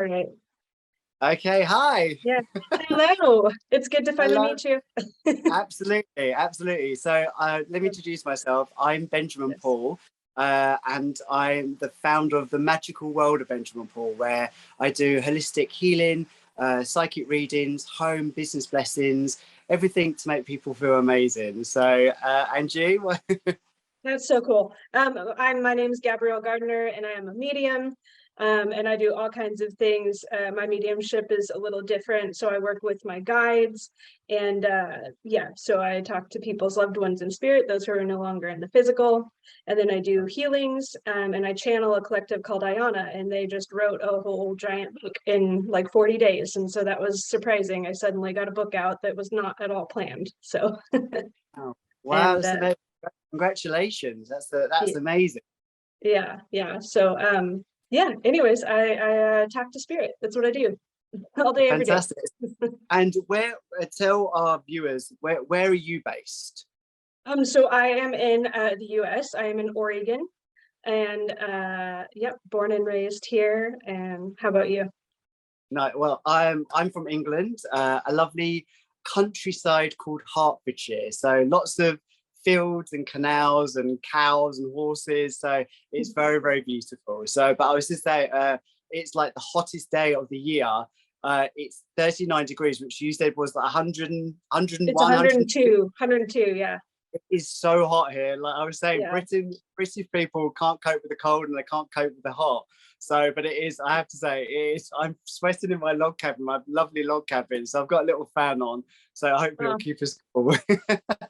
right. Okay, hi. Yeah. Hello. It's good to finally meet you. Absolutely, absolutely. So let me introduce myself. I'm Benjamin Paul, and I'm the founder of the magical world of Benjamin Paul, where I do holistic healing, psychic readings, home business blessings, everything to make people feel amazing. So, and you? That's so cool. My name is Gabrielle Gardner, and I am a medium, and I do all kinds of things. My mediumship is a little different, so I work with my guides, and so I talk to people's loved ones in spirit, those who are no longer in the physical, and then I do healings, and I channel a collective called Ayana, and they just wrote a whole giant book in like 40 days, and so that was surprising. I suddenly got a book out that was not at all planned. So, Oh, wow, and, congratulations. That's amazing. Yeah. So anyways, I talk to spirit. That's what I do all day, every day. Fantastic. And tell our viewers, where are you based? So I am in the US. I am in Oregon, and born and raised here. And how about you? No, well, I'm from England, a lovely countryside called Hertfordshire. So lots of fields and canals and cows and horses. So it's very, very beautiful. So, but I was just saying, it's like the hottest day of the year. It's 39 degrees, which you said was like 100, 101, it's 102, yeah. It is so hot here. Like I was saying, Yeah. British people can't cope with the cold and they can't cope with the hot. So, but it is, I have to say, I'm sweating in my log cabin, my lovely log cabin. So I've got a little fan on. So I hope it'll keep us cool.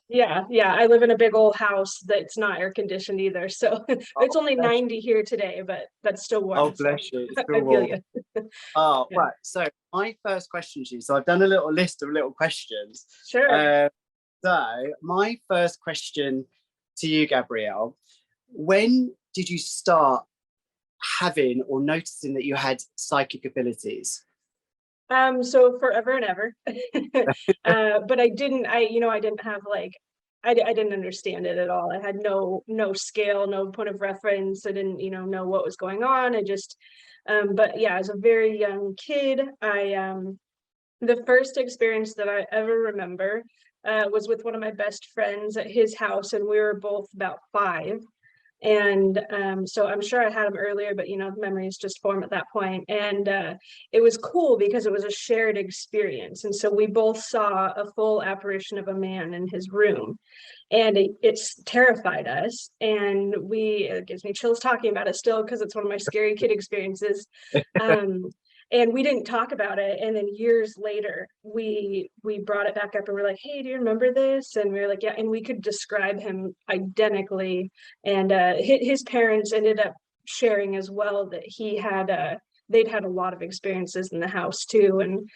Yeah. I live in a big old house that's not air conditioned either. So it's only 90 here today, but that's still warm. Oh, bless you. It's still I warm. feel you. Oh, yeah. Right. So my first question to you. So I've done a little list of little questions. Sure. So my first question to you, Gabrielle, when did you start having or noticing that you had psychic abilities? So forever and ever. But I didn't have like, I didn't understand it at all. I had no scale, no point of reference. I didn't, know what was going on. I just, but yeah, as a very young kid, the first experience that I ever remember was with one of my best friends at his house, and we were both about 5. And so I'm sure I had him earlier, but memories just form at that point. And it was cool because it was a shared experience, and so we both saw a full apparition of a man in his room, and it's terrified us, and it gives me chills talking about it still, because it's one of my scary kid experiences. And we didn't talk about it, and then years later we brought it back up, and we're like, hey, do you remember this? And we were like, yeah. And we could describe him identically. And his parents ended up sharing as well that they'd had a lot of experiences in the house too, and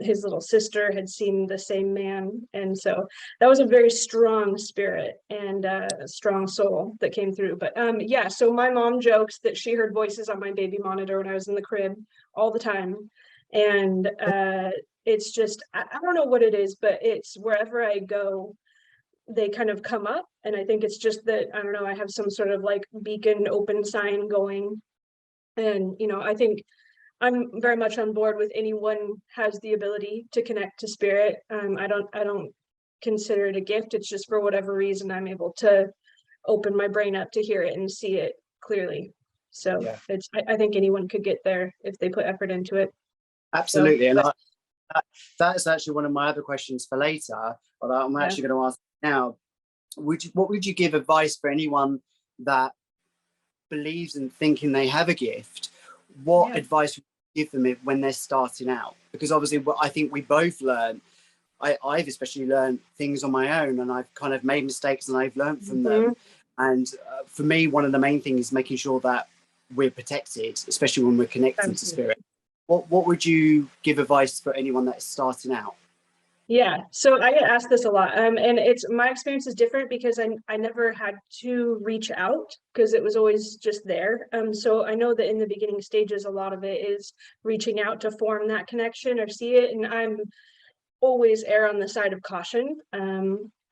his little sister had seen the same man. And so that was a very strong spirit and a strong soul that came through. But so my mom jokes that she heard voices on my baby monitor when I was in the crib all the time. And it's just, I don't know what it is, but it's wherever I go, they kind of come up. And I think it's just that, I don't know, I have some sort of like beacon open sign going. And, I think I'm very much on board with anyone has the ability to connect to spirit. I don't consider it a gift. It's just for whatever reason, I'm able to open my brain up to hear it and see it clearly. So yeah. I think anyone could get there if they put effort into it. Absolutely. So, and that's actually one of my other questions for later, but I'm actually going to ask now. What would you give advice for anyone that believes in thinking they have a gift? What advice would you give them when they're starting out? Because obviously I think we both learn, I've especially learned things on my own, and I've kind of made mistakes and I've learned from them. And for me, one of the main things is making sure that we're protected, especially when we're connecting to spirit. What would you give advice for anyone that's starting out? Yeah, so I get asked this a lot, and my experience is different because I never had to reach out, because it was always just there. So I know that in the beginning stages, a lot of it is reaching out to form that connection or see it, and I'm always err on the side of caution.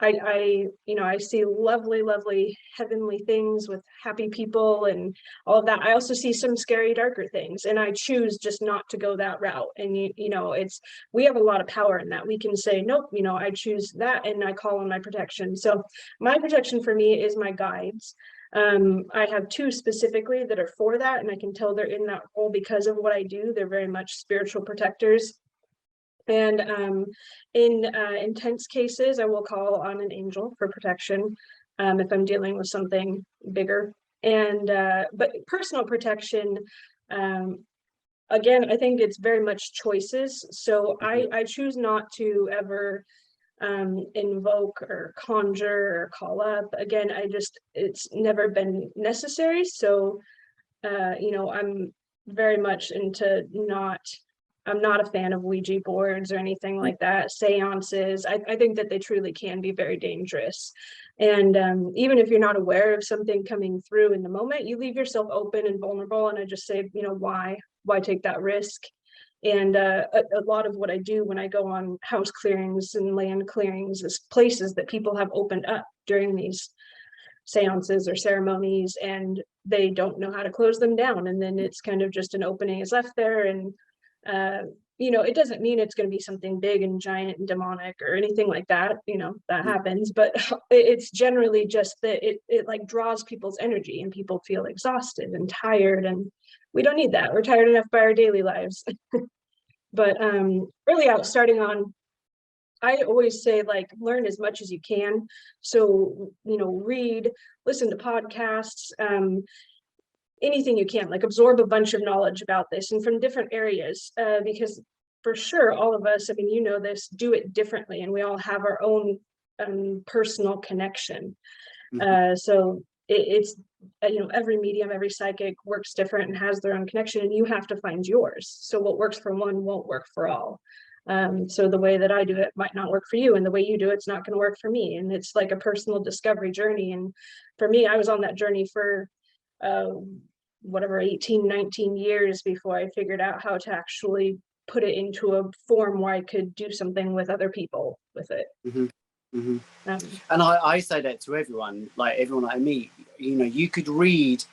I see lovely heavenly things with happy people and all of that. I also see some scary, darker things, and I choose just not to go that route. And we have a lot of power in that. We can say, nope, I choose that, and I call on my protection. So my protection for me is my guides. I have two specifically that are for that, and I can tell they're in that role because of what I do. They're very much spiritual protectors. And in intense cases, I will call on an angel for protection if I'm dealing with something bigger. And but personal protection, again, I think it's very much choices. So I choose not to ever invoke or conjure or call up. Again, it's never been necessary. So I'm very much into I'm not a fan of Ouija boards or anything like that, seances. I think that they truly can be very dangerous. And even if you're not aware of something coming through in the moment, you leave yourself open and vulnerable. And I just say, why take that risk? And a lot of what I do when I go on house clearings and land clearings is places that people have opened up during these seances or ceremonies, and they don't know how to close them down. And then it's kind of just an opening is left there. And it doesn't mean it's going to be something big and giant and demonic or anything like that. That happens, but it's generally just that it like draws people's energy, and people feel exhausted and tired, and we don't need that. We're tired enough by our daily lives. But really starting on, I always say, like, learn as much as you can. So, read, listen to podcasts, anything you can, like absorb a bunch of knowledge about this and from different areas, because for sure, all of us, this, do it differently, and we all have our own personal connection. So it's every medium, every psychic works different and has their own connection, and you have to find yours. So what works for one won't work for all. So the way that I do it might not work for you, and the way you do it's not going to work for me. And it's like a personal discovery journey. And for me, I was on that journey for 18, 19 years before I figured out how to actually put it into a form where I could do something with other people with it. And I say that to everyone, like everyone I meet, you could read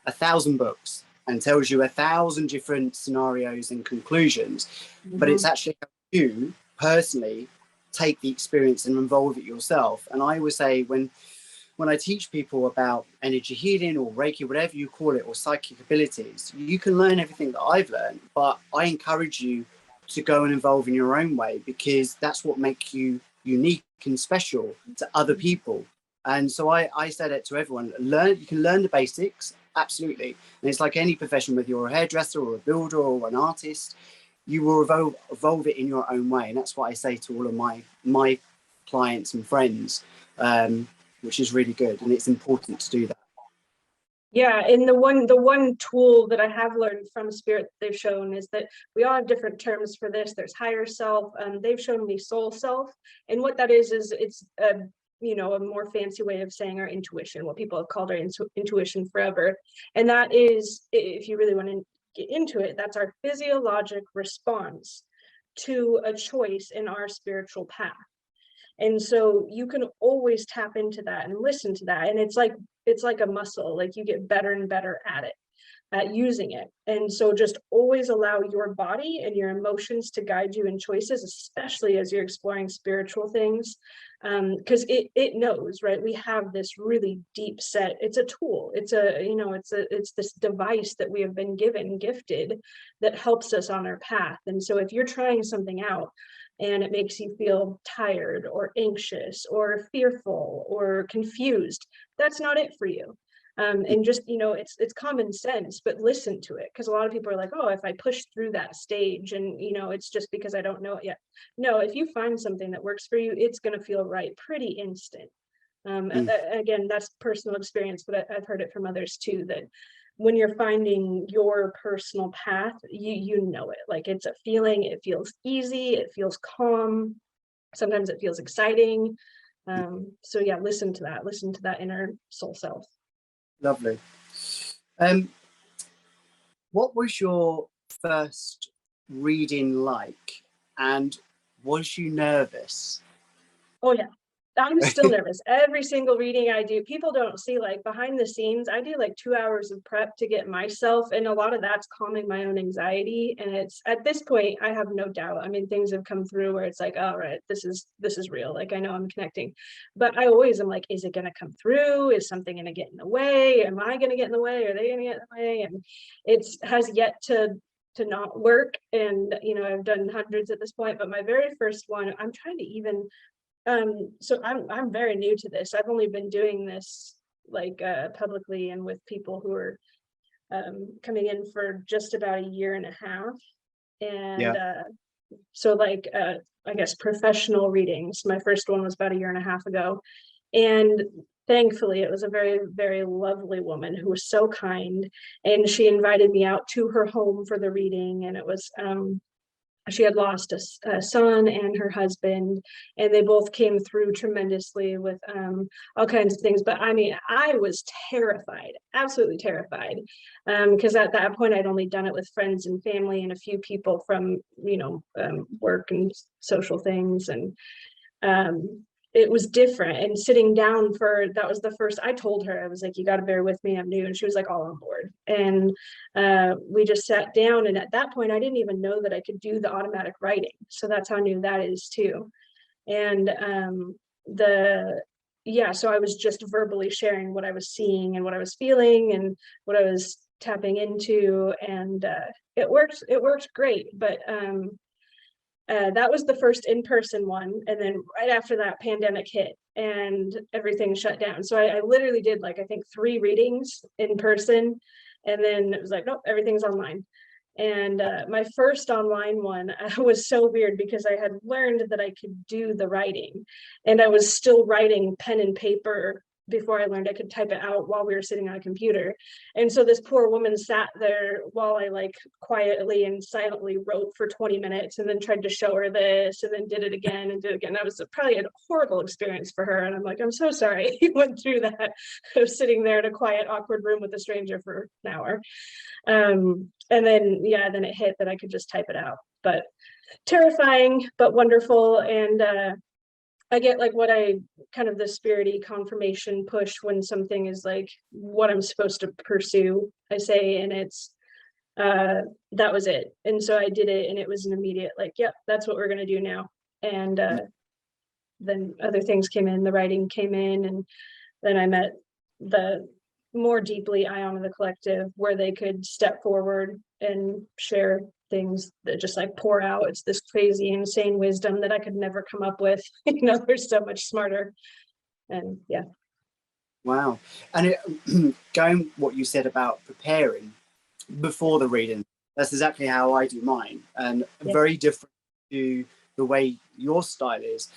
1,000 books and tells you 1,000 different scenarios and conclusions, but it's actually how you personally take the experience and involve it yourself. And I always say, when I teach people about energy healing or Reiki, whatever you call it, or psychic abilities, you can learn everything that I've learned, but I encourage you to go and evolve in your own way, because that's what makes you unique and special to other people. And so I say that to everyone. You can learn the basics, absolutely. And it's like any profession, whether you're a hairdresser or a builder or an artist, you will evolve it in your own way. And that's what I say to all of my clients and friends, which is really good. And it's important to do that. Yeah, and the one tool that I have learned from Spirit they've shown is that we all have different terms for this. There's higher self, they've shown me soul self, and what that is it's a more fancy way of saying our intuition, what people have called our intuition forever. And that is, if you really want to get into it, that's our physiologic response to a choice in our spiritual path. And so you can always tap into that and listen to that. And it's like a muscle, like you get better and better at it, at using it. And so just always allow your body and your emotions to guide you in choices, especially as you're exploring spiritual things. Because it knows, right? We have this really deep set, it's a tool. It's this device that we have been gifted that helps us on our path. And so if you're trying something out, and it makes you feel tired or anxious or fearful or confused, that's not it for you. And just, it's common sense, but listen to it. Because a lot of people are like, oh, if I push through that stage and, it's just because I don't know it yet. No, if you find something that works for you, it's going to feel right pretty instant. Again, that's personal experience, but I've heard it from others too, that when you're finding your personal path, you know it, like it's a feeling, it feels easy, it feels calm, sometimes it feels exciting. So yeah, listen to that inner soul self. Lovely. What was your first reading like, and was you nervous? Oh yeah. I'm still nervous. Every single reading I do, people don't see, like, behind the scenes, I do like 2 hours of prep to get myself, and a lot of that's calming my own anxiety. And it's, at this point, I have no doubt. I mean, things have come through where it's like, all right, this is real. Like, I know I'm connecting, but I always am like, is it going to come through? Is something going to get in the way? Am I going to get in the way? Are they going to get in the way? And it has yet to not work. And, you know, I've done hundreds at this point, but my very first one, I'm trying to even, so I'm very new to this. I've only been doing this like publicly and with people who are coming in for just about a year and a half. And so like I guess professional readings. My first one was about a year and a half ago. And thankfully it was a very, very lovely woman who was so kind. And she invited me out to her home for the reading. And it was she had lost a son and her husband, and they both came through tremendously with all kinds of things. But I mean, I was terrified, absolutely terrified, because at that point I'd only done it with friends and family and a few people from, you know, work and social things. And it was different. And sitting down for, that was the first, I told her, I was like, you got to bear with me, I'm new. And she was like, all on board. And we just sat down. And at that point, I didn't even know that I could do the automatic writing. So that's how new that is too. And so I was just verbally sharing what I was seeing and what I was feeling and what I was tapping into. And it worked great. But that was the first in-person one. And then right after that, pandemic hit and everything shut down. So I literally did like, I think 3 readings in person. And then it was like, nope, everything's online. And my first online one was so weird because I had learned that I could do the writing, and I was still writing pen and paper before I learned I could type it out while we were sitting on a computer. And so this poor woman sat there while I like quietly and silently wrote for 20 minutes and then tried to show her this and then did it again and did it again. That was probably a horrible experience for her. And I'm like, I'm so sorry you went through that. I was sitting there in a quiet, awkward room with a stranger for an hour. And then, then it hit that I could just type it out. But terrifying, but wonderful. And I get like what I kind of the spirity confirmation push when something is like what I'm supposed to pursue, I say, and it's that was it. And so I did it, and it was an immediate like, yep, that's what we're gonna do now. And then other things came in, the writing came in, and then I met the more deeply Ion of the Collective, where they could step forward and share things that just like pour out. It's this crazy, insane wisdom that I could never come up with. You know, they're so much smarter. And yeah. Wow. And going what you said about preparing before the reading, that's exactly how I do mine, and very different to the way your style is.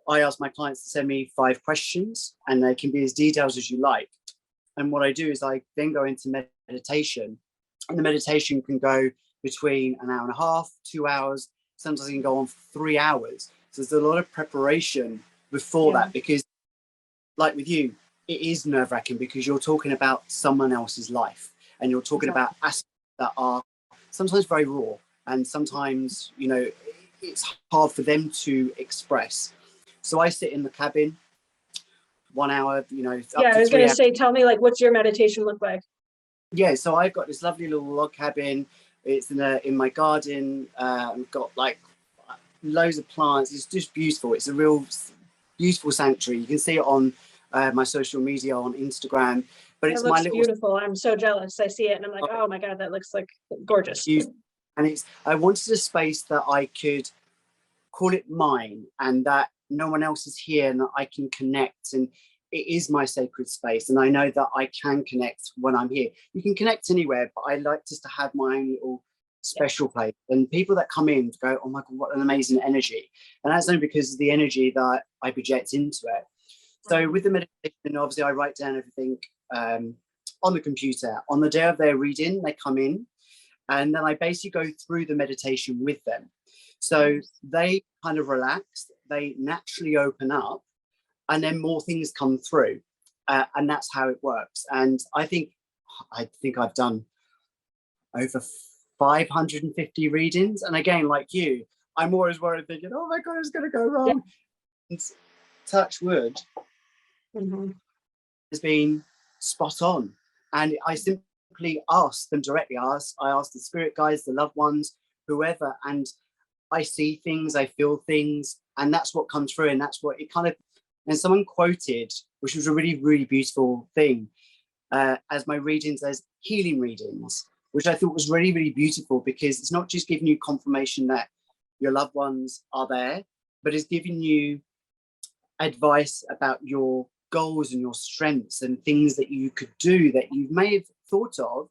I ask my clients to send me 5 questions, and they can be as detailed as you like. And what I do is I then go into meditation, and the meditation can go between an hour and a half, 2 hours, sometimes it can go on for 3 hours. So there's a lot of preparation before that, because like with you, it is nerve-wracking because you're talking about someone else's life, and you're talking about aspects that are sometimes very raw, and sometimes, you know, it's hard for them to express. So I sit in the cabin 1 hour, you know. I was going to say, tell me, like, what's your meditation look like? Yeah, so I've got this lovely little log cabin. It's in my garden. I've got like loads of plants. It's just beautiful. It's a real beautiful sanctuary. You can see it on my social media on Instagram. But it's my little beautiful. I'm so jealous. I see it and I'm like, oh my God, that looks like gorgeous. And I wanted a space that I could call it mine, and that no one else is here, and that I can connect. And it is my sacred space, and I know that I can connect when I'm here. You can connect anywhere, but I like just to have my own little special place. And people that come in go, oh my God, what an amazing energy. And that's only because of the energy that I project into it. So with the meditation, obviously I write down everything on the computer. On the day of their reading, they come in, and then I basically go through the meditation with them. So they kind of relax, they naturally open up, and then more things come through. And that's how it works. And I think I've done over 550 readings. And again, like you, I'm always worried, thinking, oh my God, it's going to go wrong. touch wood, Mm-hmm. has been spot on. And I simply asked them directly. I asked the spirit guides, the loved ones, whoever, and I see things, I feel things, and that's what comes through. And that's what it kind of, and someone quoted, which was a really, really beautiful thing, as my readings as healing readings, which I thought was really, really beautiful, because it's not just giving you confirmation that your loved ones are there, but it's giving you advice about your goals and your strengths and things that you could do that you may have thought of,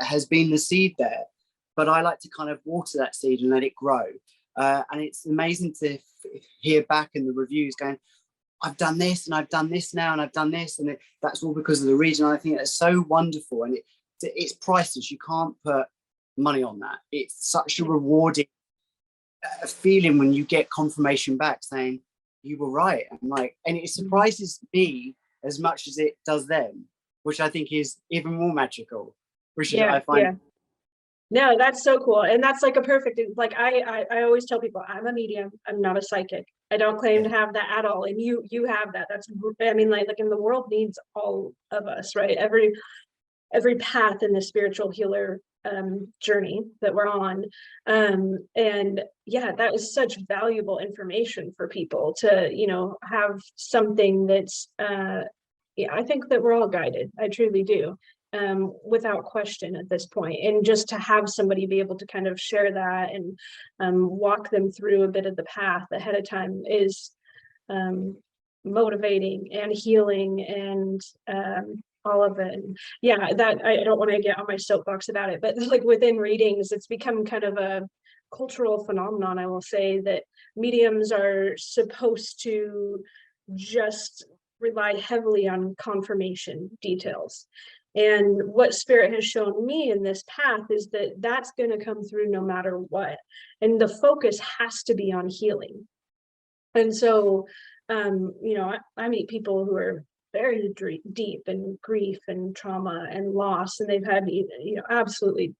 has been the seed there. But I like to kind of water that seed and let it grow. And it's amazing to hear back in the reviews going, I've done this and I've done this now and I've done this, and that's all because of the reading. I think that's so wonderful, and it's priceless. You can't put money on that. It's such a rewarding feeling when you get confirmation back saying you were right. And it surprises me as much as it does them, which I think is even more magical, which I find. Yeah. No, that's so cool. And that's like a perfect, like I always tell people, I'm a medium, I'm not a psychic. I don't claim to have that at all. And you have that. That's, I mean, like in the world needs all of us, right? Every path in the spiritual healer journey that we're on. And yeah, that is such valuable information for people to, have something that's, yeah, I think that we're all guided. I truly do. Without question at this point. And just to have somebody be able to kind of share that and walk them through a bit of the path ahead of time is motivating and healing, and all of it. And yeah, that I don't want to get on my soapbox about it, but like within readings, it's become kind of a cultural phenomenon, I will say, that mediums are supposed to just rely heavily on confirmation details. And what spirit has shown me in this path is that that's going to come through no matter what. And the focus has to be on healing. And so, I meet people who are very deep in grief and trauma and loss, and they've had, absolutely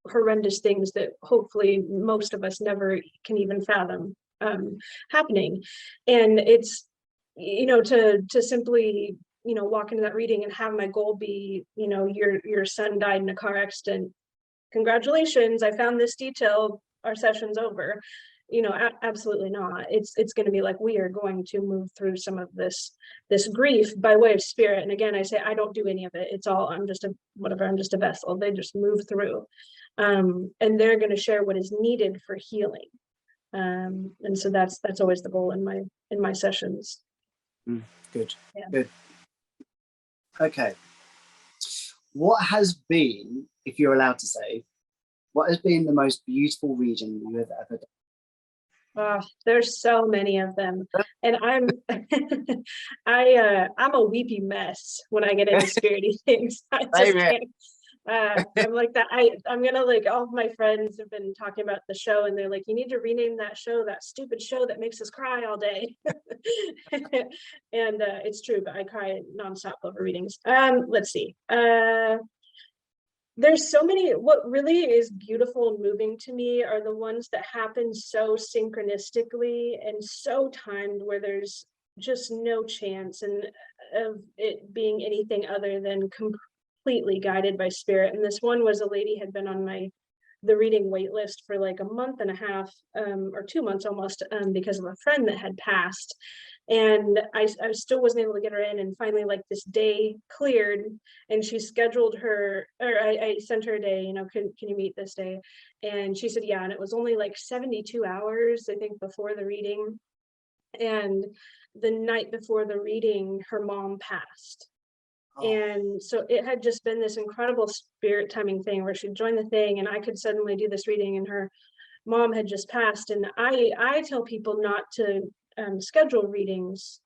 horrendous things that hopefully most of us never can even fathom happening. And it's, to simply walk into that reading and have my goal be, your son died in a car accident. Congratulations, I found this detail. Our session's over. Absolutely not. It's going to be like, we are going to move through some of this grief by way of spirit. And again, I say I don't do any of it. It's all, I'm just a vessel. They just move through, and they're going to share what is needed for healing. And so that's always the goal in my sessions. Good. Yeah. Good. Okay. What has been, if you're allowed to say, what has been the most beautiful reading you have ever done? There's so many of them, and I'm I'm a weepy mess when I get into spirity things. I just can't. I'm like that. I'm gonna, like, all of my friends have been talking about the show, and they're like, you need to rename that show, that stupid show that makes us cry all day. And it's true, but I cry nonstop over readings. Let's see. There's so many. What really is beautiful and moving to me are the ones that happen so synchronistically and so timed, where there's just no chance and of it being anything other than completely guided by spirit. And this one was, a lady had been on the reading wait list for like a month and a half, or 2 months almost, because of a friend that had passed. And I still wasn't able to get her in, and finally, like, this day cleared, and she scheduled her, or I sent her a day, can you meet this day? And she said yeah, and it was only like 72 hours I think before the reading. And the night before the reading, her mom passed. And so it had just been this incredible spirit timing thing where she'd join the thing and I could suddenly do this reading, and her mom had just passed. And I tell people not to schedule readings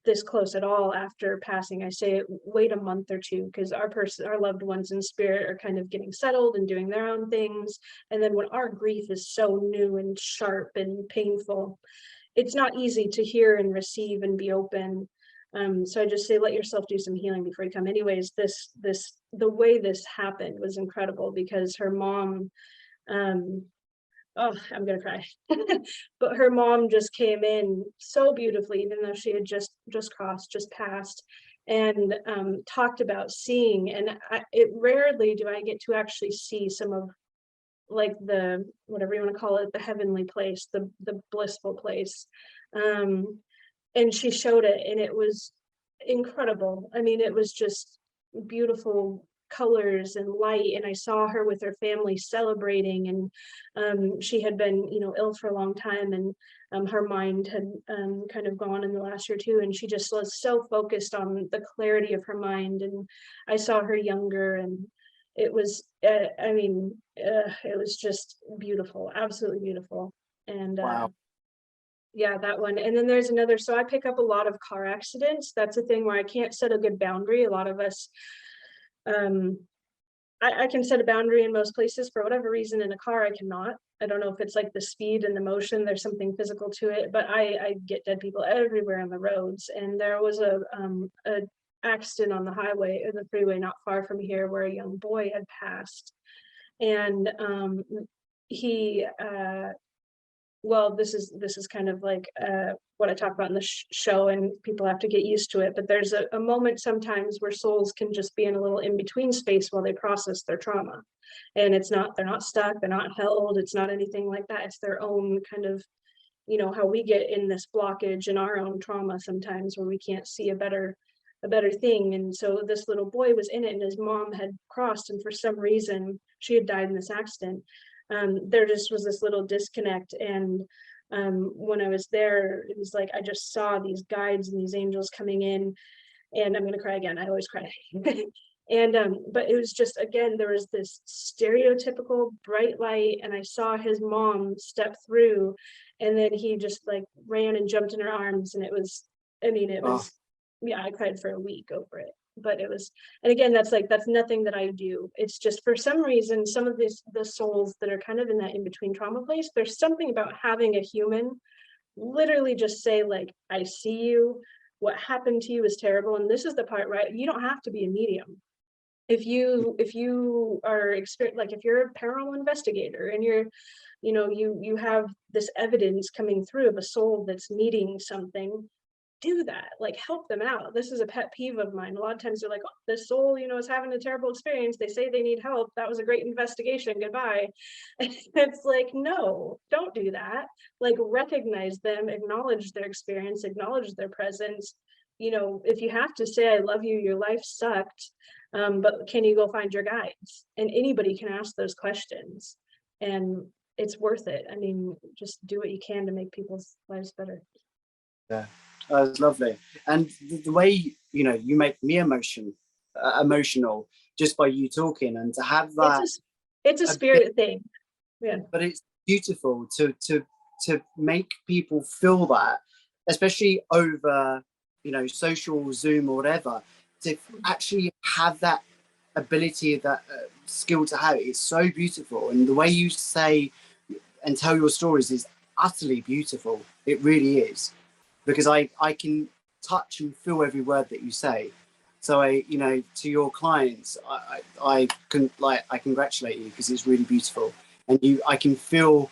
this close at all after passing. I say wait a month or two, because our loved ones in spirit are kind of getting settled and doing their own things. And then when our grief is so new and sharp and painful, it's not easy to hear and receive and be open. So I just say, let yourself do some healing before you come. Anyways, the way this happened was incredible, because her mom oh, I'm gonna cry. But her mom just came in so beautifully, even though she had just passed, and talked about seeing. And it rarely do I get to actually see some of, like, the, whatever you want to call it, the heavenly place, the blissful place. And she showed it, and it was incredible. I mean, it was just beautiful colors and light, and I saw her with her family celebrating. And she had been, ill for a long time, and her mind had kind of gone in the last year too, and she just was so focused on the clarity of her mind. And I saw her younger, and it was it was just beautiful, absolutely beautiful. And Wow. yeah, that one. And then there's another. So I pick up a lot of car accidents. That's a thing where I can't set a good boundary. A lot of us, um, I can set a boundary in most places. For whatever reason, in a car, I cannot. I don't know if it's like the speed and the motion, there's something physical to it, but I get dead people everywhere on the roads. And there was a accident on the highway or the freeway not far from here where a young boy had passed. And he well, this is kind of like what I talk about in the show, and people have to get used to it. But there's a moment sometimes where souls can just be in a little in between space while they process their trauma, and they're not stuck, they're not held, it's not anything like that. It's their own kind of, how we get in this blockage in our own trauma sometimes, where we can't see a better thing. And so this little boy was in it, and his mom had crossed, and for some reason she had died in this accident. There just was this little disconnect. And when I was there, it was like I just saw these guides and these angels coming in. And I'm gonna cry again, I always cry. And but it was just, again, there was this stereotypical bright light, and I saw his mom step through, and then he just like ran and jumped in her arms. And it was, it Oh, was, yeah, I cried for a week over it. But it was, and again, that's nothing that I do. It's just, for some reason, some of the souls that are kind of in that in-between trauma place, there's something about having a human literally just say, like, I see you, what happened to you is terrible. And this is the part, right? You don't have to be a medium. If you are like, if you're a paranormal investigator and you're, you have this evidence coming through of a soul that's needing something, do that. Like, help them out. This is a pet peeve of mine. A lot of times they're like, oh, this soul, is having a terrible experience, they say they need help, that was a great investigation, goodbye. It's like, no, don't do that. Like, recognize them, acknowledge their experience, acknowledge their presence. If you have to say, I love you, your life sucked, but can you go find your guides? And anybody can ask those questions, and it's worth it. I mean, just do what you can to make people's lives better. yeah, that was lovely. And the way you make me emotional just by you talking, and to have that. It's a spirit thing. Yeah. But it's beautiful to make people feel that, especially over social Zoom or whatever, to actually have that ability, that skill to have it. It's so beautiful, and the way you say and tell your stories is utterly beautiful. It really is, because I can touch and feel every word that you say. So to your clients, I congratulate you, because it's really beautiful, and I can feel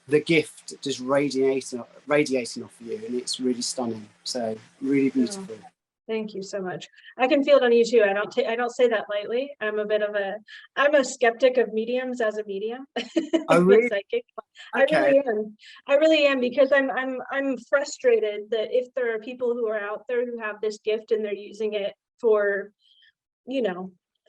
the gift just radiating off of you, and it's really stunning. So really beautiful. Oh, thank you so much. I can feel it on you too. I don't say that lightly. I'm a skeptic of mediums as a medium. Oh really? Psychic. Okay. I really am, because I'm frustrated that if there are people who are out there who have this gift and they're using it for,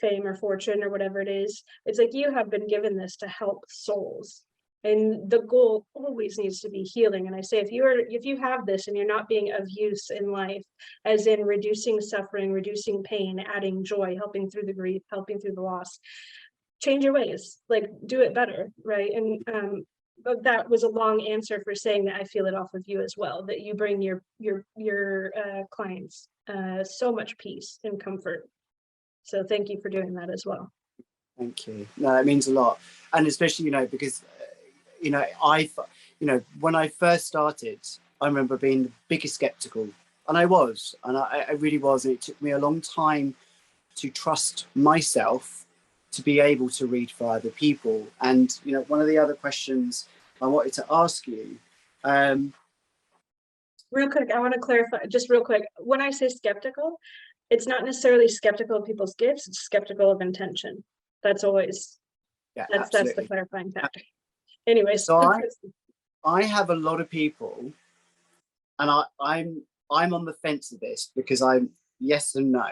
fame or fortune or whatever it is, it's like, you have been given this to help souls. And the goal always needs to be healing. And I say, if you have this and you're not being of use in life, as in reducing suffering, reducing pain, adding joy, helping through the grief, helping through the loss, change your ways, like, do it better, right? And but that was a long answer for saying that I feel it off of you as well, that you bring your clients so much peace and comfort. So thank you for doing that as well. Thank you. No, it means a lot, and especially because I when I first started, I remember being the biggest skeptical, and I really was, and it took me a long time to trust myself to be able to read for other people. And one of the other questions I wanted to ask you. Real quick, I want to clarify just real quick. When I say skeptical, it's not necessarily skeptical of people's gifts, it's skeptical of intention. That's always, that's the clarifying factor. Anyways. So I have a lot of people, and I'm on the fence of this because I'm yes and no.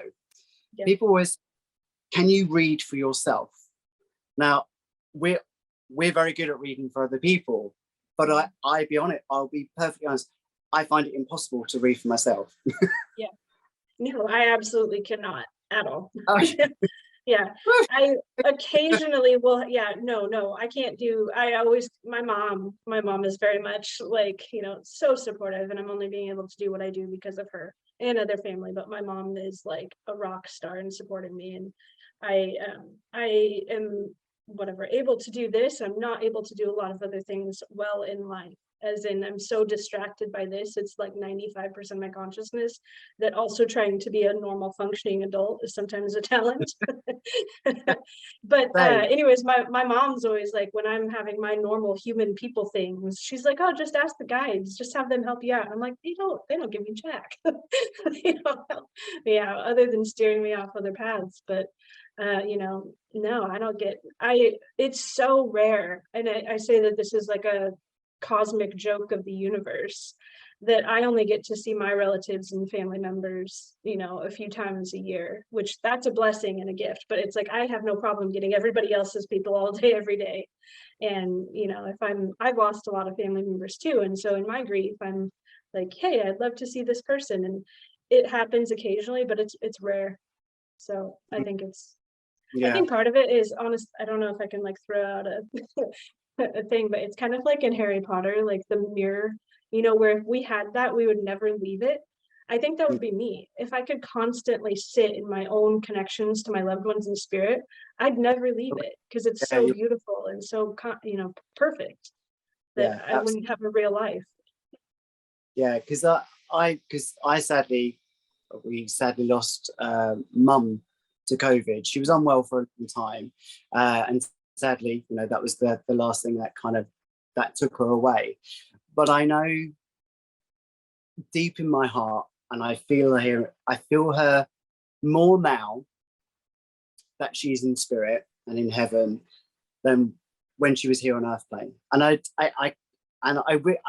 Yeah. People always, can you read for yourself? Now, we're very good at reading for other people, but I'll be perfectly honest, I find it impossible to read for myself. Yeah. No, I absolutely cannot at all. Okay. Yeah, I occasionally will. Yeah, no, I can't do. My mom is very much like, you know, so supportive, and I'm only being able to do what I do because of her and other family. But my mom is like a rock star in supporting me, and I am whatever able to do this. I'm not able to do a lot of other things well in life. As in, I'm so distracted by this. It's like 95% of my consciousness that also trying to be a normal functioning adult is sometimes a challenge. But anyways, my mom's always like, when I'm having my normal human people things, she's like, oh, just ask the guides, just have them help you out. I'm like, they don't give me jack. They don't help me out other than steering me off other paths. But you know, no, I don't get, it's so rare. And I say that this is like a cosmic joke of the universe, that I only get to see my relatives and family members, you know, a few times a year, which that's a blessing and a gift. But it's like, I have no problem getting everybody else's people all day, every day. And, you know, if I've lost a lot of family members too. And so in my grief, I'm like, hey, I'd love to see this person. And it happens occasionally, but it's rare. So I think I think part of it is honest. I don't know if I can like throw out a thing, but it's kind of like in Harry Potter, like the mirror, you know, where if we had that, we would never leave it. I think that would be me. If I could constantly sit in my own connections to my loved ones in spirit, I'd never leave it, because it's so beautiful and so, you know, perfect that I wouldn't have a real life. Yeah, because we sadly lost mum to COVID. She was unwell for a long time, and sadly, you know, that was the last thing that took her away. But I know deep in my heart, and I feel her more now that she's in spirit and in heaven than when she was here on earth plane. And I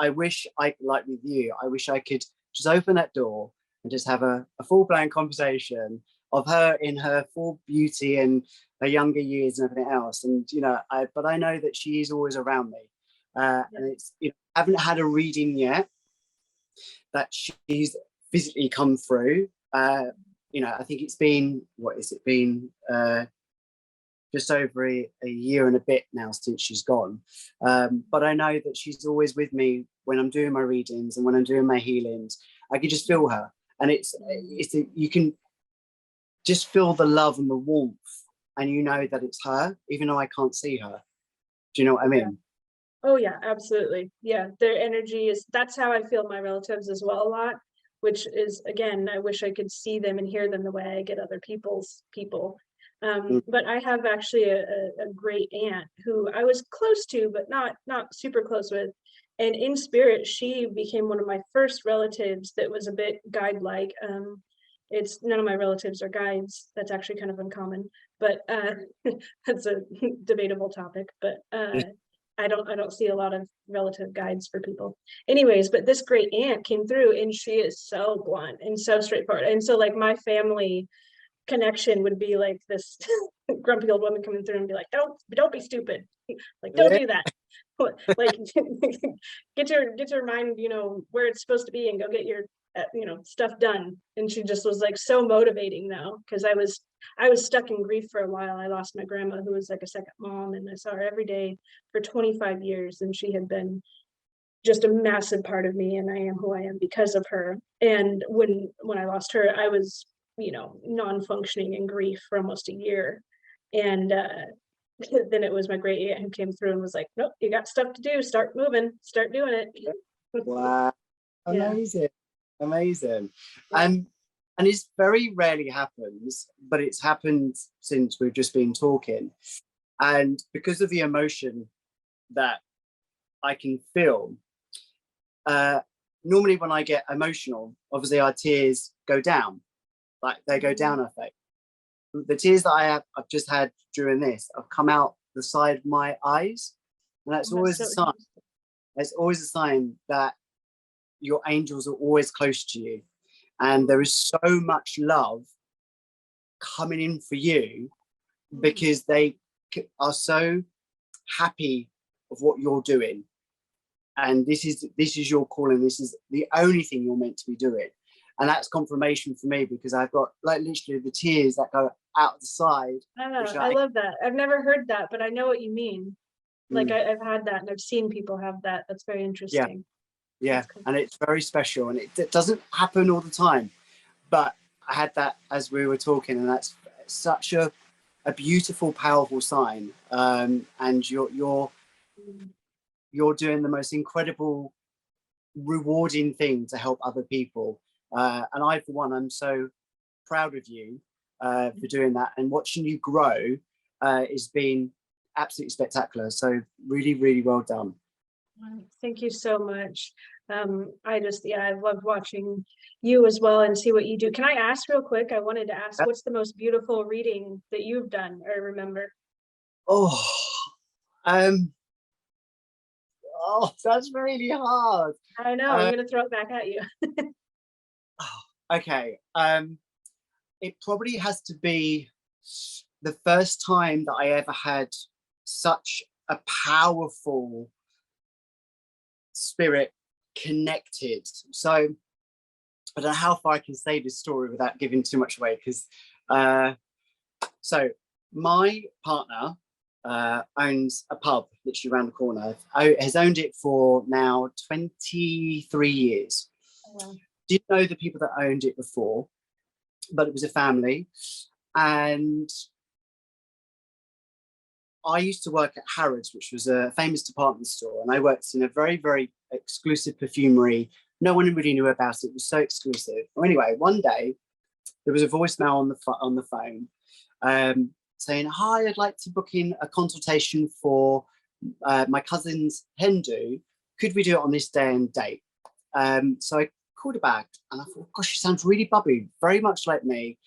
wish I, like with you, I wish I could just open that door and just have a full-blown conversation of her in her full beauty and her younger years and everything else. And, you know, but I know that she is always around me. And it's, you know, I haven't had a reading yet that she's physically come through. You know, I think it's been, just over a year and a bit now since she's gone. But I know that she's always with me when I'm doing my readings and when I'm doing my healings. I can just feel her. And you can just feel the love and the warmth, and you know that it's her, even though I can't see her. Do you know what I mean? Yeah. Oh yeah, absolutely. Yeah, their energy that's how I feel my relatives as well a lot, which is, again, I wish I could see them and hear them the way I get other people's people. But I have actually a great aunt who I was close to, but not super close with. And in spirit, she became one of my first relatives that was a bit guide-like. It's none of my relatives are guides. That's actually kind of uncommon, but that's a debatable topic. But I don't see a lot of relative guides for people. Anyways, but this great aunt came through, and she is so blunt and so straightforward. And so like my family connection would be like this grumpy old woman coming through and be like, don't be stupid. Like, don't do that. Like get your mind, you know, where it's supposed to be, and go get your you know, stuff done. And she just was like so motivating though, because I was stuck in grief for a while. I lost my grandma, who was like a second mom, and I saw her every day for 25 years, and she had been just a massive part of me, and I am who I am because of her. And when I lost her, I was, you know, non-functioning in grief for almost a year. And then it was my great aunt who came through and was like, nope, you got stuff to do, start moving, start doing it. Wow. Amazing. Amazing. And it very rarely happens, but it's happened since we've just been talking. And because of the emotion that I can feel. Normally when I get emotional, obviously our tears go down, like they go down our face. The tears that I've just had during this have come out the side of my eyes, and that's always a sign. It's always a sign that your angels are always close to you, and there is so much love coming in for you because they are so happy of what you're doing, and this is your calling. This is the only thing you're meant to be doing, and that's confirmation for me, because I've got like literally the tears that go out the side. I love that. I've never heard that, but I know what you mean. Like I've had that, and I've seen people have that. That's very interesting. Yeah, cool. And it's very special, and it doesn't happen all the time, but I had that as we were talking, and that's such a beautiful, powerful sign. And you're doing the most incredible, rewarding thing to help other people. And I, for one, I'm so proud of you for doing that, and watching you grow has been absolutely spectacular. So really, really well done. Thank you so much. I love watching you as well and see what you do. Can I ask real quick? I wanted to ask, what's the most beautiful reading that you've done or remember? Oh, that's really hard. I know. I'm gonna throw it back at you. Okay. It probably has to be the first time that I ever had such a powerful spirit connected. So I don't know how far I can say this story without giving too much away, because so my partner owns a pub literally around the corner. Has owned it for now 23 years. Oh, wow. Didn't know the people that owned it before, but it was a family. And I used to work at Harrods, which was a famous department store, and I worked in a very, very exclusive perfumery. No one really knew about it. It was so exclusive. Well, anyway, one day there was a voicemail on the phone saying, "Hi, I'd like to book in a consultation for my cousin's hen do. Could we do it on this day and date?" So I called her back, and I thought, gosh, she sounds really bubbly, very much like me.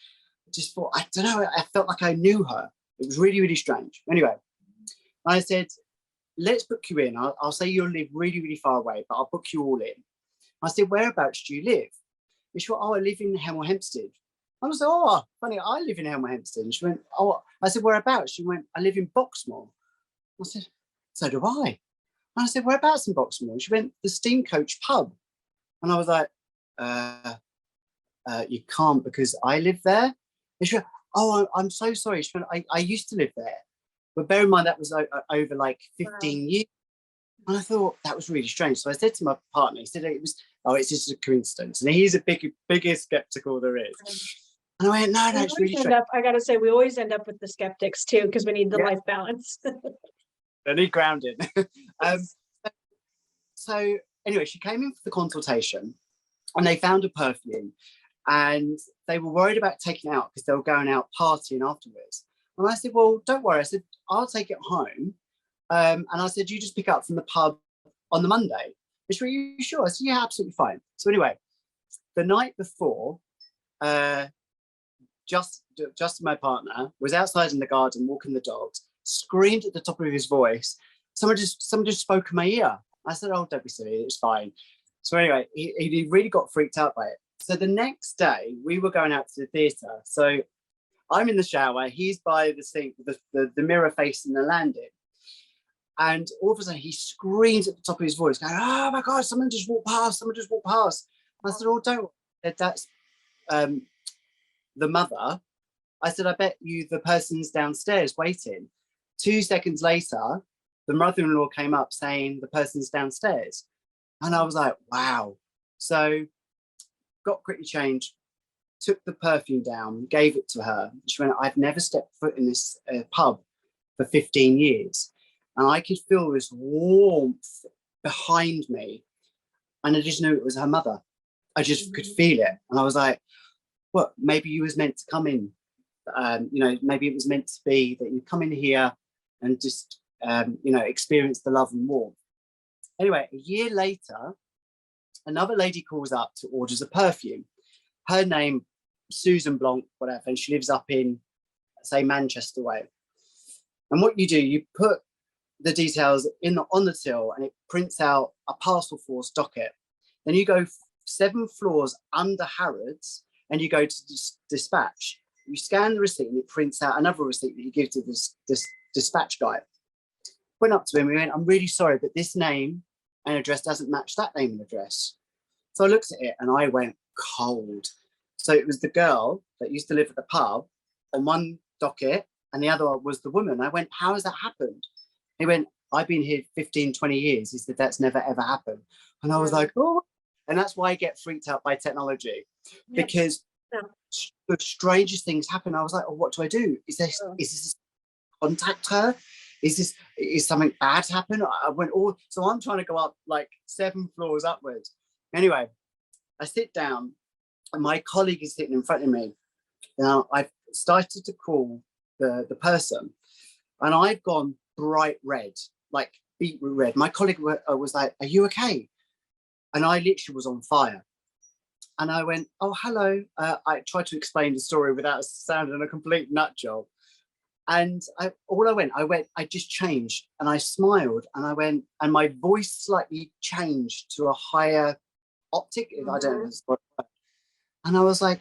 I just thought, I don't know, I felt like I knew her. It was really, really strange. Anyway, I said, let's book you in. I'll say you'll live really, really far away, but I'll book you all in. I said, whereabouts do you live? And she went, oh, I live in Hemel Hempstead. I was like, oh, funny, I live in Hemel Hempstead. And she went, oh, I said, whereabouts? She went, I live in Boxmoor. I said, so do I. And I said, whereabouts in Boxmoor? And she went, the Steamcoach pub. And I was like, you can't, because I live there. And she went, oh, I'm so sorry. She went, I used to live there. But bear in mind, that was over like 15 years. And I thought that was really strange. So I said to my partner, he said, it's just a coincidence. And he's the biggest skeptical there is. And I went, no, it's really strange. I got to say, we always end up with the skeptics too, because we need the life balance. They need grounding. So anyway, she came in for the consultation, and they found a perfume, and they were worried about taking it out because they were going out partying afterwards. And I said, well, don't worry. I said, I'll take it home. And I said, you just pick it up from the pub on the Monday. And she went, are you sure? I said, yeah, absolutely fine. So anyway, the night before, just my partner was outside in the garden walking the dogs, screamed at the top of his voice, someone just spoke in my ear. I said, oh, don't be silly, it's fine. So anyway, he really got freaked out by it. So the next day we were going out to the theatre. So I'm in the shower, he's by the sink, the mirror facing the landing. And all of a sudden he screams at the top of his voice, going, oh my God, someone just walked past. I said, oh, don't worry, that's the mother. I said, I bet you the person's downstairs waiting. 2 seconds later, the mother-in-law came up saying the person's downstairs. And I was like, wow. So got quickly changed, took the perfume down, gave it to her. She went, I've never stepped foot in this pub for 15 years. And I could feel this warmth behind me. And I just knew it was her mother. I just could feel it. And I was like, well, maybe you was meant to come in. Maybe it was meant to be that you come in here and just, experience the love and warmth. Anyway, a year later, another lady calls up to orders a perfume. Her name, Susan Blanc, whatever, and she lives up in, say, Manchester way. And what you do, you put the details on the till, and it prints out a parcel force docket. Then you go 7 floors under Harrods, and you go to dispatch. You scan the receipt, and it prints out another receipt that you give to this dispatch guy. Went up to him, we went, I'm really sorry, but this name and address doesn't match that name and address. So I looked at it and I went cold. So it was the girl that used to live at the pub on one docket, and the other was the woman. I went, how has that happened? He went, I've been here 15, 20 years. He said, that's never, ever happened. And I was like, oh, and that's why I get freaked out by technology, because the strangest things happen. I was like, oh, what do I do? Is this contact her? Is something bad happen? I went all, so I'm trying to go up like 7 floors upwards. Anyway, I sit down and my colleague is sitting in front of me. Now I've started to call the person, and I've gone bright red, like beetroot red. My colleague was like, are you okay? And I literally was on fire. And I went, oh, hello. I tried to explain the story without sounding a complete nut job. And I just changed, and I smiled, and I went, and my voice slightly changed to a higher optic, I don't know. And I was like,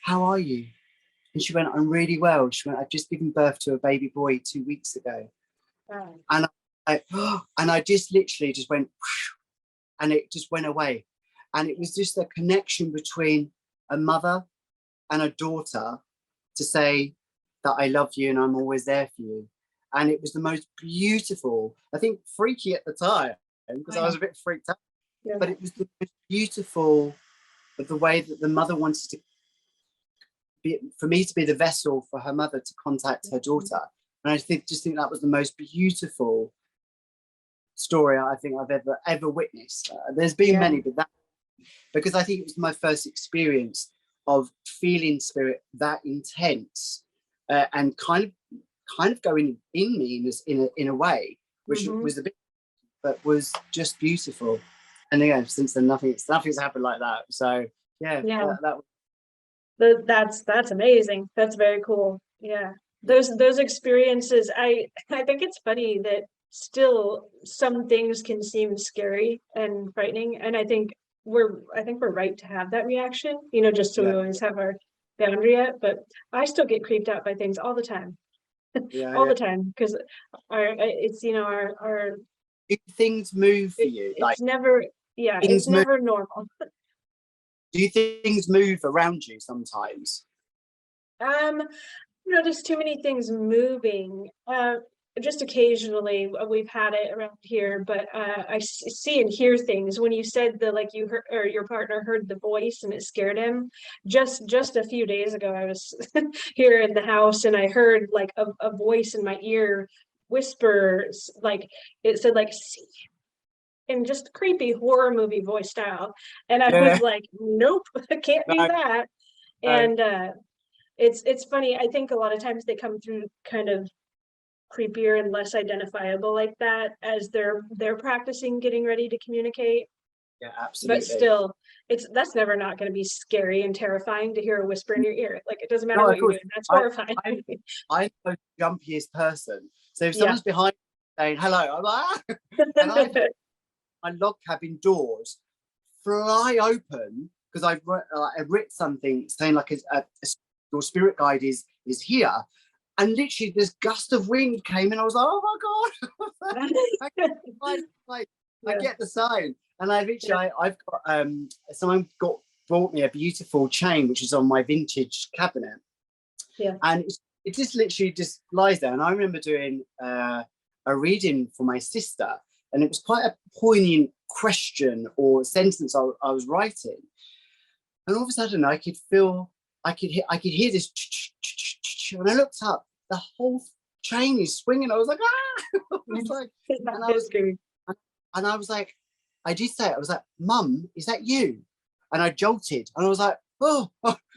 how are you? And she went, I'm really well. She went, I've just given birth to a baby boy 2 weeks ago. Wow. And I just literally just went, and it just went away. And it was just a connection between a mother and a daughter to say that I love you and I'm always there for you. And it was the most beautiful, I think freaky at the time, because I was a bit freaked out, but it was the most beautiful of the way that the mother wanted to be, for me to be the vessel for her mother to contact her daughter. And I just think that was the most beautiful story I think I've ever witnessed. There's been many, but that, because I think it was my first experience of feeling spirit that intense, and kind of going in me in a way, which was a bit, but was just beautiful. And again, since then nothing's happened like that. So that's amazing. That's very cool. Yeah, those experiences. I think it's funny that still some things can seem scary and frightening, and I think we're right to have that reaction, just so we always have our boundary up. But I still get creeped out by things all the time. All the time, because our things move for you. It's never it's never normal. Do you think things move around you sometimes? There's too many things moving. Just occasionally we've had it around here, but I see and hear things. When you said that, like, you heard, or your partner heard the voice and it scared him, just a few days ago I was here in the house and I heard like a voice in my ear whisper, like it said, like, see, in just creepy horror movie voice style, and I was like, nope, I can't do that. And it's funny, I think a lot of times they come through kind of creepier and less identifiable like that as they're practicing getting ready to communicate. Yeah, absolutely. But still, that's never not going to be scary and terrifying to hear a whisper in your ear. Like, it doesn't matter what you're doing. That's horrifying. I'm the jumpiest person. So if someone's behind me saying hello, I'm like, and my log cabin doors fly open because I've written something saying like your spirit guide is here. And literally this gust of wind came and I was like, oh my God. I get the sign. And I've got someone brought me a beautiful chain which is on my vintage cabinet. Yeah. And it just literally just lies there. And I remember doing a reading for my sister, and it was quite a poignant question or sentence I was writing. And all of a sudden I could hear this, and I looked up, the whole chain is swinging. I was like, ah! And I was like, I did say it. I was like, Mum, is that you? And I jolted, and I was like, oh.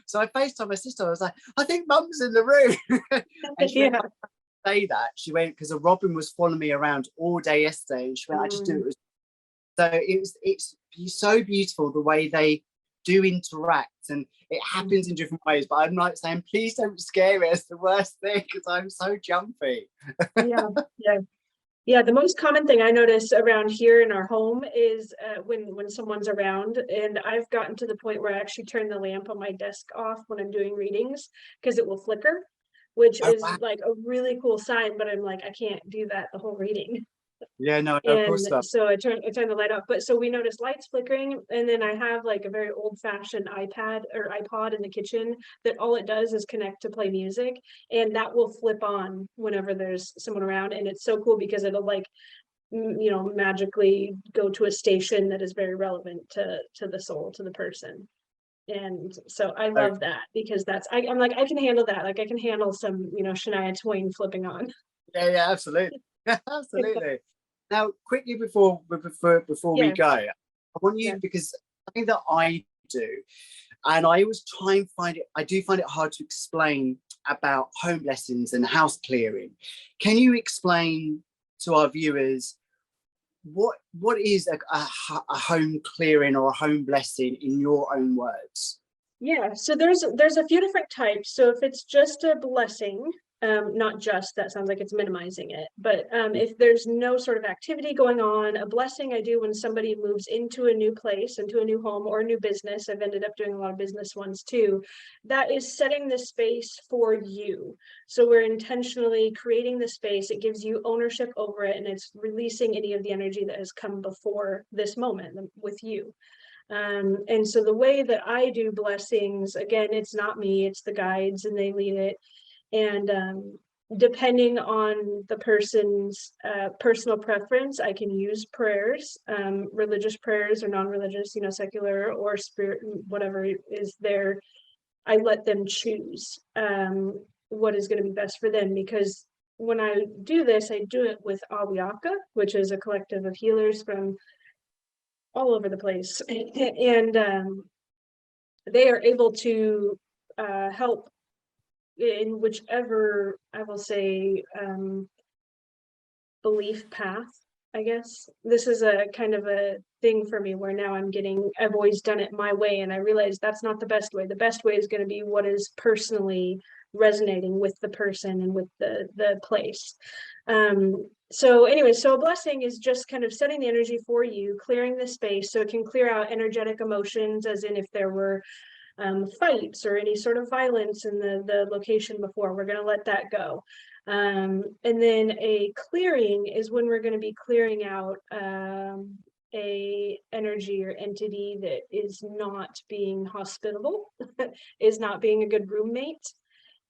So I FaceTimed my sister. I was like, I think Mum's in the room. And she went, say that. She went, because a robin was following me around all day yesterday, and she went, I just do it So it's so beautiful the way they do interact, and it happens in different ways. But I'm like saying, please don't scare me. It's the worst thing because I'm so jumpy. Yeah, yeah. Yeah, the most common thing I notice around here in our home is when someone's around, and I've gotten to the point where I actually turn the lamp on my desk off when I'm doing readings because it will flicker, which Oh, is wow. like a really cool sign, but I'm like, I can't do that the whole reading. Yeah, no, of And course not. so I turn the light off. But so we notice lights flickering, and then I have like a very old-fashioned iPad or iPod in the kitchen that all it does is connect to play music, and that will flip on whenever there's someone around. And it's so cool because it'll like magically go to a station that is very relevant to the soul, to the person. And so I Oh, love that because I'm like, I can handle that. Like I can handle some, Shania Twain flipping on. yeah, absolutely. Absolutely. Now, quickly before we Yeah, go, I want yeah. you, because something that I do, and I always try and I do find it hard to explain about home blessings and house clearing. Can you explain to our viewers what is a home clearing or a home blessing in your own words? Yeah, so there's a few different types. So if it's just a blessing, not just, that sounds like it's minimizing it, but if there's no sort of activity going on, a blessing I do when somebody moves into a new place, into a new home or a new business. I've ended up doing a lot of business ones too. That is setting the space for you. So we're intentionally creating the space. It gives you ownership over it, and it's releasing any of the energy that has come before this moment with you. And so the way that I do blessings, again, it's not me, it's the guides, and they lead it. And depending on the person's personal preference, I can use prayers, religious prayers or non-religious, secular or spirit, whatever is there. I let them choose what is going to be best for them, because when I do this, I do it with Awiaka, which is a collective of healers from all over the place. And they are able to help in whichever, I will say, belief path, I guess. This is a kind of a thing for me where now I've always done it my way, and I realize that's not the best way. The best way is going to be what is personally resonating with the person and with the place. So anyway, so a blessing is just kind of setting the energy for you, clearing the space so it can clear out energetic emotions, as in if there were fights or any sort of violence in the location before, we're going to let that go. And then a clearing is when we're going to be clearing out a energy or entity that is not being hospitable, is not being a good roommate.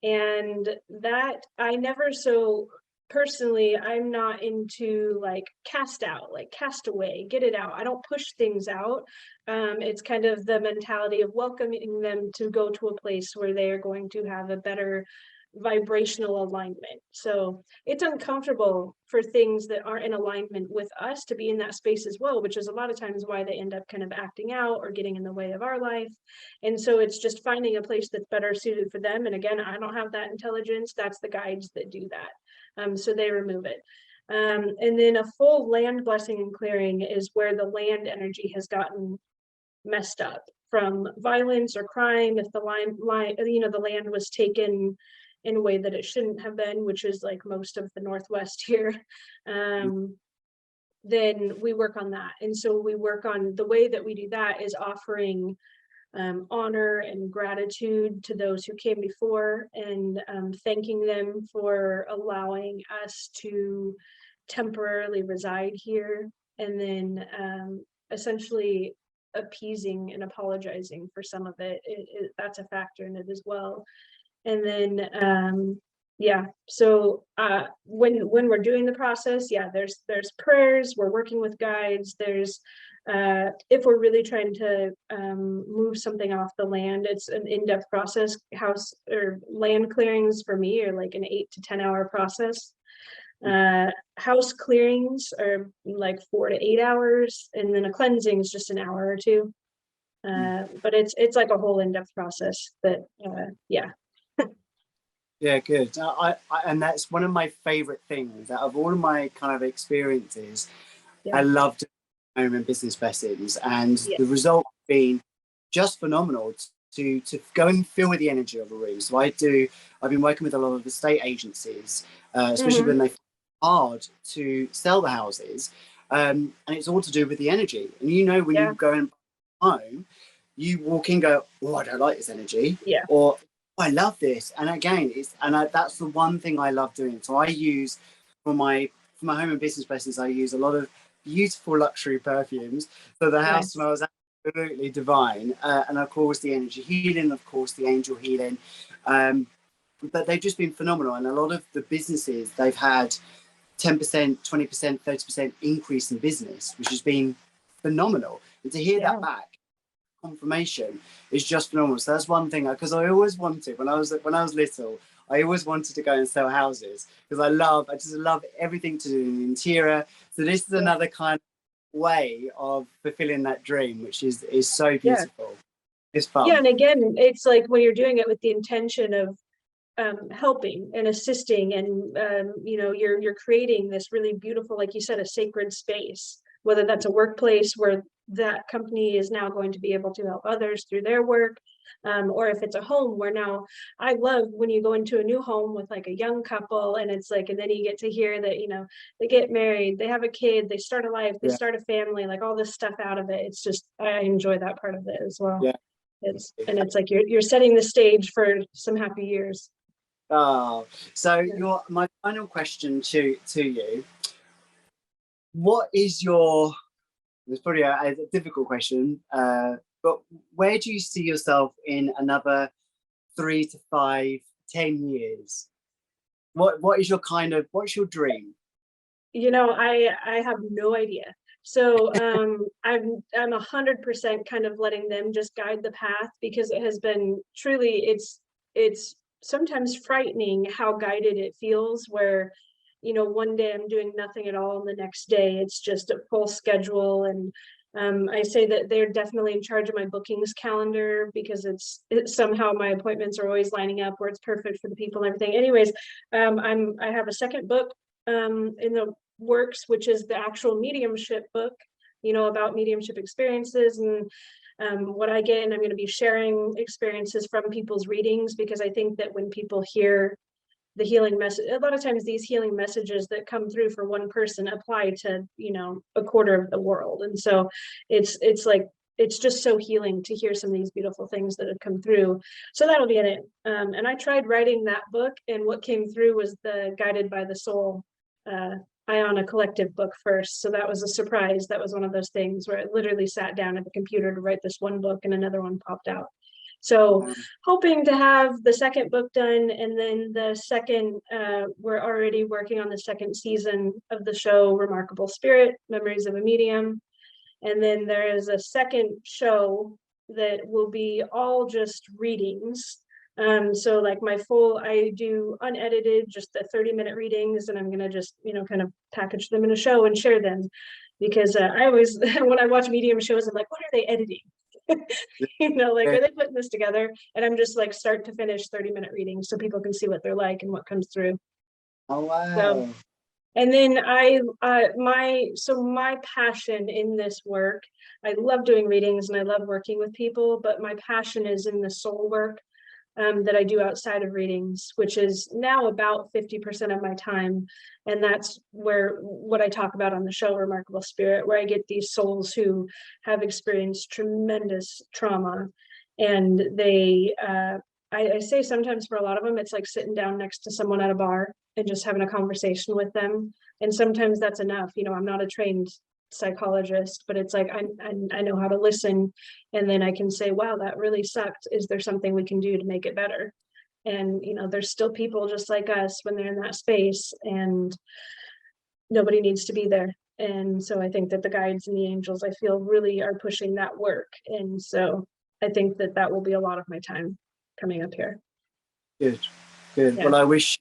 And that I never, so personally, I'm not into like cast out, like cast away, get it out. I don't push things out. It's kind of the mentality of welcoming them to go to a place where they are going to have a better vibrational alignment. So it's uncomfortable for things that aren't in alignment with us to be in that space as well, which is a lot of times why they end up kind of acting out or getting in the way of our life. And so it's just finding a place that's better suited for them. And again, I don't have that intelligence. That's the guides that do that. So they remove it. And then a full land blessing and clearing is where the land energy has gotten messed up from violence or crime. If the the land was taken in a way that it shouldn't have been, which is like most of the Northwest here, then we work on that. And so we work on the way that we do that is offering honor and gratitude to those who came before, and thanking them for allowing us to temporarily reside here, and then essentially appeasing and apologizing for some of it. That's a factor in it as well. And then yeah, so when we're doing the process, yeah, there's prayers, we're working with guides, there's if we're really trying to move something off the land, it's an in-depth process. House or land clearings for me are like an 8 to 10 hour process. House clearings are like 4 to 8 hours, and then a cleansing is just an hour or two. But it's like a whole in-depth process that yeah. Yeah, good. And that's one of my favorite things out of all of my kind of experiences. Yeah. I loved home and business lessons, and Yeah. the result has been just phenomenal to go and feel with the energy of a room. So I've been working with a lot of estate agencies, especially when they find it hard to sell the houses, and it's all to do with the energy. And when you go and home, you walk in, go, oh, I don't like this energy, or oh, I love this. And again, that's the one thing I love doing. So I use for my home and business lessons, I use a lot of beautiful luxury perfumes, so the house smells absolutely divine, and of course the energy healing, of course the angel healing, but they've just been phenomenal. And a lot of the businesses, they've had 10%, 20%, 30% increase in business, which has been phenomenal. And to hear that back, confirmation, is just phenomenal. So that's one thing, because I always wanted, when I was little, I always wanted to go and sell houses, because I just love everything to do in the interior. So this is another kind of way of fulfilling that dream, which is so beautiful. It's fun. Yeah, and again, it's like when you're doing it with the intention of helping and assisting, and you're creating this really beautiful, like you said, a sacred space, whether that's a workplace where that company is now going to be able to help others through their work, or if it's a home where now, I love when you go into a new home with like a young couple, and it's like, and then you get to hear that they get married, they have a kid, they start a life, they start a family, like all this stuff out of it. It's just, I enjoy that part of it as well. It's like you're setting the stage for some happy years. Oh, so my final question to you, what is it's probably a difficult question, but where do you see yourself in another 3 to 5, 10 years? What's your dream? I have no idea. So I'm 100% kind of letting them just guide the path, because it has been truly, it's sometimes frightening how guided it feels, where one day I'm doing nothing at all, and the next day it's just a full schedule. And I say that they're definitely in charge of my bookings calendar, because it's somehow my appointments are always lining up where it's perfect for the people and everything. Anyways, I have a second book in the works, which is the actual mediumship book, about mediumship experiences and what I get. And I'm going to be sharing experiences from people's readings, because I think that when people hear the healing message, a lot of times these healing messages that come through for one person apply to a quarter of the world. And so it's like, it's just so healing to hear some of these beautiful things that have come through. So that'll be in it. And I tried writing that book, and what came through was the Guided by the Soul Iona Collective book first. So that was a surprise. That was one of those things where I literally sat down at the computer to write this one book, and another one popped out. So hoping to have the second book done, and then the second, we're already working on the second season of the show, Remarkable Spirit, Memories of a Medium. And then there is a second show that will be all just readings. So like I do unedited, just the 30-minute readings, and I'm going to just, kind of package them in a show and share them, because I always, when I watch medium shows, I'm like, what are they editing? Like, are they putting this together? And I'm just like start to finish 30-minute readings so people can see what they're like and what comes through. Oh, wow. So, and then my passion in this work, I love doing readings and I love working with people, but my passion is in the soul work that I do outside of readings, which is now about 50% of my time. And that's where what I talk about on the show, Remarkable Spirit, where I get these souls who have experienced tremendous trauma. And I say sometimes for a lot of them, it's like sitting down next to someone at a bar and just having a conversation with them. And sometimes that's enough. I'm not a trained psychologist, but it's like I know how to listen, and then I can say, wow, that really sucked. Is there something we can do to make it better? And there's still people just like us when they're in that space, and nobody needs to be there. And so I think that the guides and the angels, I feel, really are pushing that work. And so I think that will be a lot of my time coming up here. Good. Well, I wish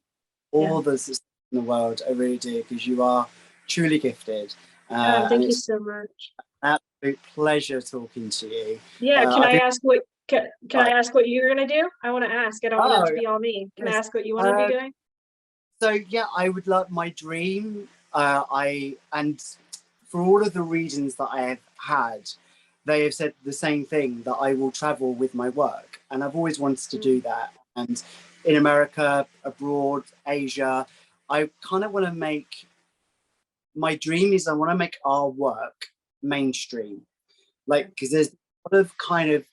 all the success in the world. I really do, because you are truly gifted. Thank you so much. Absolute pleasure talking to you. Yeah, can I ask what I ask what you're gonna do? I want to ask. I don't want it to be all me. Can I ask what you want to be doing? So yeah, I would love my dream. for all of the readings that I have had, they have said the same thing, that I will travel with my work. And I've always wanted to do that. And in America, abroad, Asia, I kind of want to make, my dream is I want to make our work mainstream. Like, because there's a lot of kind of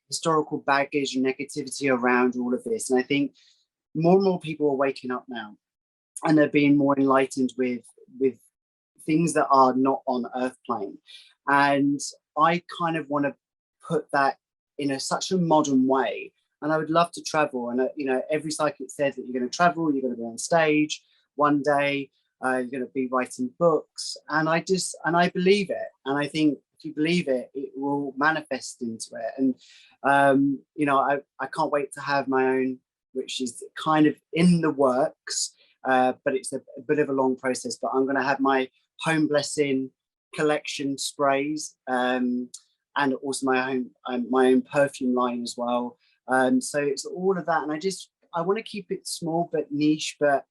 historical baggage and negativity around all of this. And I think more and more people are waking up now, and they're being more enlightened with things that are not on earth plane. And I kind of want to put that in such a modern way. And I would love to travel. And you know, every psychic says that you're going to travel, you're going to be on stage one day, you're going to be writing books. And I believe it. And I think if you believe it, it will manifest into it. And you know, I can't wait to have my own, which is kind of in the works, but it's a bit of a long process. But I'm going to have my home blessing collection sprays, and also my own perfume line as well. So it's all of that, and I want to keep it small but niche, but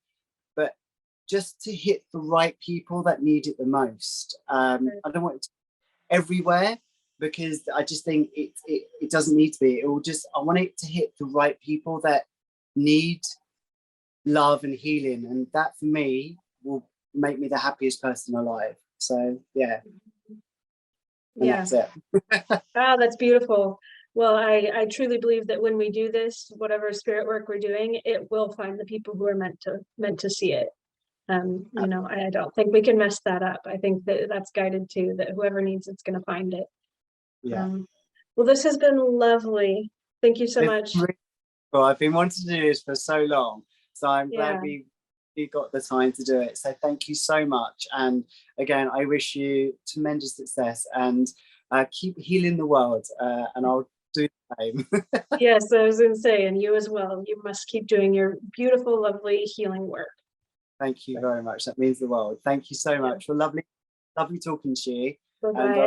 just to hit the right people that need it the most. I don't want it to be everywhere, because I just think it doesn't need to be. It will just, I want it to hit the right people that need love and healing, and that for me will make me the happiest person alive. So yeah. And Yeah. that's it. Ah, that's beautiful. Well, I truly believe that when we do this, whatever spirit work we're doing, it will find the people who are meant to see it. You know, I don't think we can mess that up. I think that that's guided too, that whoever needs it's going to find it. Yeah. Well, this has been lovely. Thank you so much. Really cool. I've been wanting to do this for so long, so I'm glad we got the time to do it. So thank you so much. And again, I wish you tremendous success, and keep healing the world, and I'll do the same. Yes, I was going to say, and you as well. You must keep doing your beautiful, lovely healing work. Thank you very much. That means the world. Thank you so much. Well, lovely talking to you. Bye-bye.